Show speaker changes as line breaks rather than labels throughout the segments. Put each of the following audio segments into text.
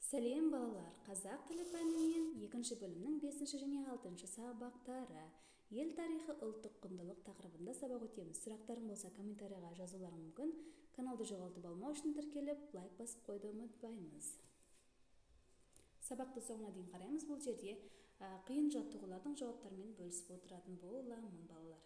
Сәлем балалар, қазақ тілі пәнінен 2-ші бөлімнің 5-ші және 6-ші сабақтары. Ел тарихы ұлттық құндылық тақырыбында сабақ өтеміз. Сұрақтарың болса комментарийға жазуларың мүмкін. Каналды жоғалтып алмау үшін тіркеліп, лайк басып қойды ұмытпаймыз. Сабақты соңына дейін қараймыз. Бұл жерде қиын жаттығулардың жауаптарымен бөлісіп отыратын боламын балалар.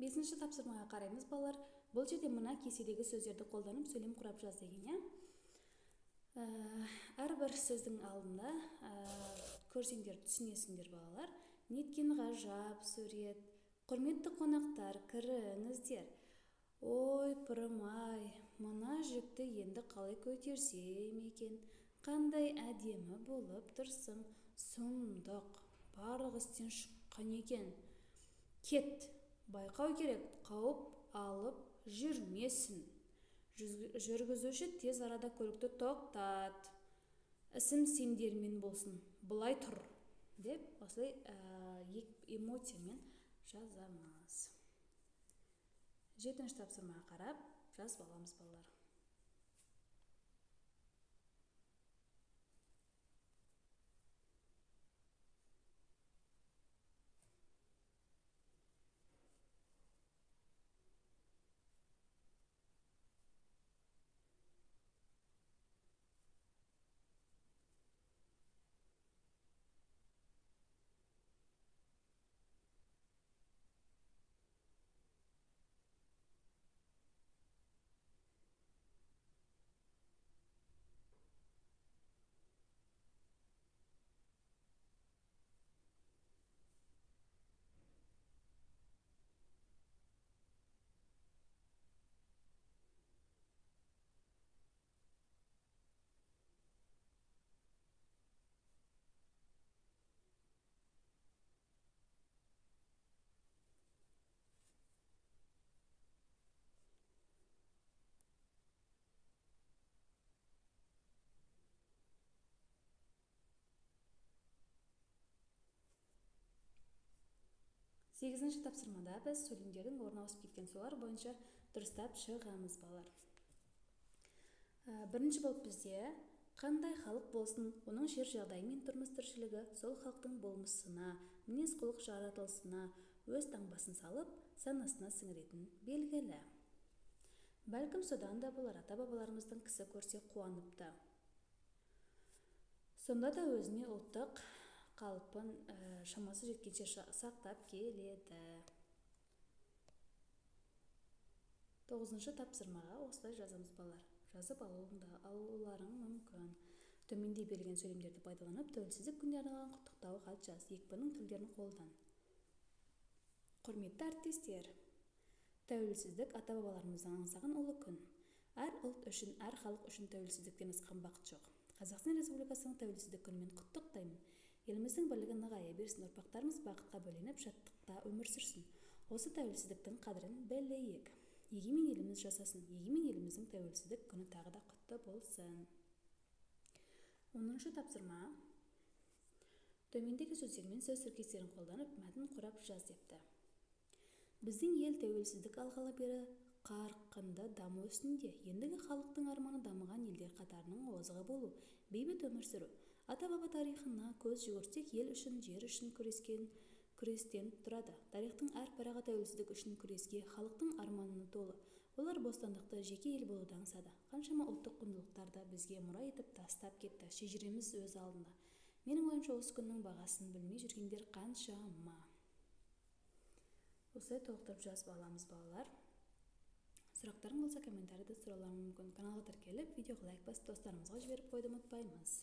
Бесінші тапсырмаға қараймыз балалар. Бұл жерде мына кеседегі сөздерді қолданып сөйлем құрап жаз деген, әрбір сөздің алдында көрсеңдер түсінесіңдер балалар. Неткен ғажап сурет. Құрметті қонақтар, кіріңіздер. Ой, пырым-ай, мына жүкті енді қалай көтерсем екен? Қандай әдемі болып тұрсың, сұмдық, барлық істен шыққан екен. Кет, байқау керек, қауіп алып жүрмесін. Жүргізуші тез арада көлікті тоқтат. Ісім сендермен болсын, былай тұр, деп осылай эмоциямен жазамыз. 7-ші тапсырмаға қарап жазып аламыз балалар. Сегізінші тапсырмада біз сөйлемдердің орны ауысып кеткен солар бойынша дұрыстап шығамыз балалар. Бірінші болып бізде қандай халық болсын, оның жер жағдайы мен тұрмыс тіршілігі сол халықтың болмысына, мінез-құлық жаратылысына өз таңбасын салып, санасына сіңіретін белгілі. Бәлкім содан да болар, ата-бабаларымыздың кісі көрсе қуаныпты. Сонда да өзіне ұлттық қалпын шамасы жеткенше сақтап келеді. 9-шы тапсырмаға осылай жазамыз балалар. Жазып алуларың мүмкін. Төменде берілген сөйлемдерді пайдаланып, тәуелсіздік күніне арналған құттықтау хат жаз. Екпіннің тілдерін қолдан. Құрметті әріптестер, тәуелсіздік ата-бабаларымыздың аңсаған ұлы күн. Әр ұлт үшін, әр халық үшін тәуелсіздіктен асқан бақыт жоқ. Қазақстан Республикасының тәуелсіздік күнімен құттықтаймын. Еліміздің бірлігі нығая берсін, ұрпақтарымыз бақытқа бөленіп, шаттықта өмір сүрсін. Осы тәуелсіздіктің қадірін білейік. Егемен еліміз жасасын. Егемен еліміздің тәуелсіздік күні тағы да құтты болсын. 10-шы тапсырма. Төмендегі сөздермен сөз тіркестерін қолданып, мәтін құрап жаз депті. Біздің ел тәуелсіздік алғалы бері қарқынды даму үстінде. Ендігі халықтың арманы дамыған елдер қатарының озығы болу, бейбіт өмір сүру. Ата-баба тарихына көз жүгіртсек, ел үшін, жер үшін күрескен күрестен тұрады. Тарихтың әр парағы тәуелсіздік үшін күреске, халықтың арманына толы. Олар бостандықты, жеке ел болуды аңсады. Қаншама ұлттық құндылықтарды бізге мұра етіп тастап кетті. Шежіреміз өз алдында. Менің ойымша, осы күннің бағасын білмей жүргендер қаншама. Осылай толықтырып жазып аламыз, балалар. Сұрақтарың болса, комментарийде сұраларың мүмкін. Каналға тіркеліп, видеоға лайк басып, достарымызға жіберіп қойды ұмытпаймыз.